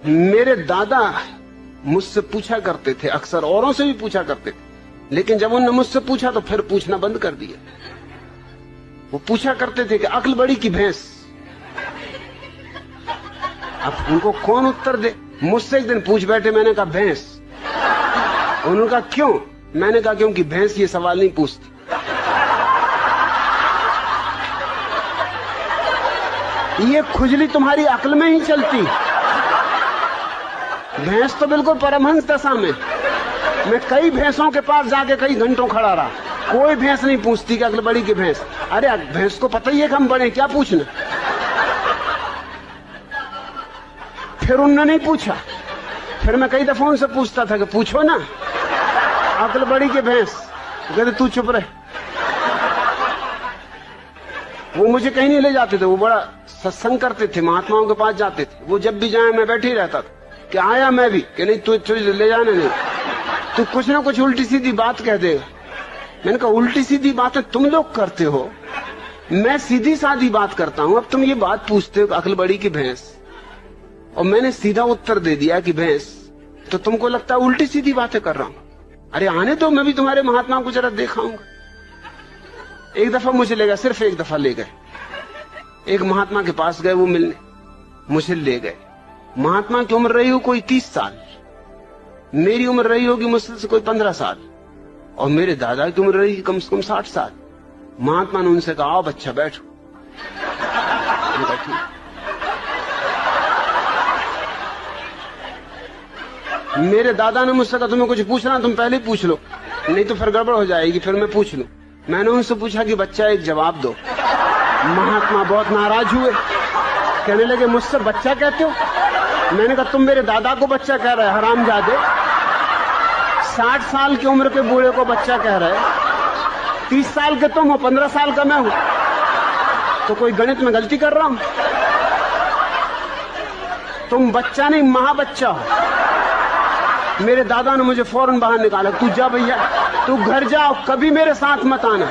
मेरे दादा मुझसे पूछा करते थे, अक्सर औरों से भी पूछा करते थे, लेकिन जब उन्होंने मुझसे पूछा तो फिर पूछना बंद कर दिया। वो पूछा करते थे कि अक्ल बड़ी की भैंस। अब उनको कौन उत्तर दे? मुझसे एक दिन पूछ बैठे, मैंने कहा भैंस। उन्होंने कहा क्यों? मैंने कहा क्योंकि भैंस ये सवाल नहीं पूछती। ये खुजली तुम्हारी अक्ल में ही चलती। भैंस तो बिल्कुल परमहंस दशा में। मैं कई भैंसों के पास जाके कई घंटों खड़ा रहा, कोई भैंस नहीं पूछती कि अक्ल बड़ी की भैंस। अरे भैंस को पता ही है कि हम बड़े, क्या पूछना। फिर उन्होंने नहीं पूछा। फिर मैं कई दफा उनसे पूछता था कि पूछो ना अक्ल बड़ी की भैंस। कहते तू चुप रहे। वो मुझे कहीं नहीं ले जाते थे, वो बड़ा सत्संग करते थे, महात्माओं के पास जाते थे। वो जब भी जाए मैं बैठे ही रहता था कि आया मैं भी, कि नहीं तू ले जाने नहीं, तू कुछ ना कुछ उल्टी सीधी बात कह देगा। मैंने कहा उल्टी सीधी बातें तुम लोग करते हो, मैं सीधी सादी बात करता हूं। अब तुम ये बात पूछते हो अक्ल बड़ी की भैंस, और मैंने सीधा उत्तर दे दिया कि भैंस, तो तुमको लगता है उल्टी सीधी बातें कर रहा हूं। अरे आने दो, मैं भी तुम्हारे महात्मा को जरा दिखाऊंगा। एक दफा मुझे ले गए, सिर्फ एक दफा ले गए। एक महात्मा के पास गए वो मिलने, मुझे ले गए। महात्मा की उम्र रही हो कोई 30 साल, मेरी उम्र रही होगी मुझसे से कोई 15 साल, और मेरे दादा की उम्र रही कम से कम 60 साल। महात्मा ने उनसे कहा आओ बच्चा बैठो। मेरे दादा ने मुझसे कहा तुम्हें कुछ पूछना तुम पहले पूछ लो, नहीं तो फिर गड़बड़ हो जाएगी, फिर मैं पूछ लूं। मैंने उनसे पूछा कि बच्चा एक जवाब दो। महात्मा बहुत नाराज हुए, कहने लगे मुझसे बच्चा कहते हो? मैंने कहा तुम मेरे दादा को बच्चा कह रहे हरामजादे, 60 साल की उम्र के बूढ़े को बच्चा कह रहे, 30 साल के तुम हो, 15 साल का मैं हूं, तो कोई गणित में गलती कर रहा हूं? तुम बच्चा नहीं महाबच्चा हो। मेरे दादा ने मुझे फौरन बाहर निकाला, तू जा भैया, तू घर जाओ, कभी मेरे साथ मत आना।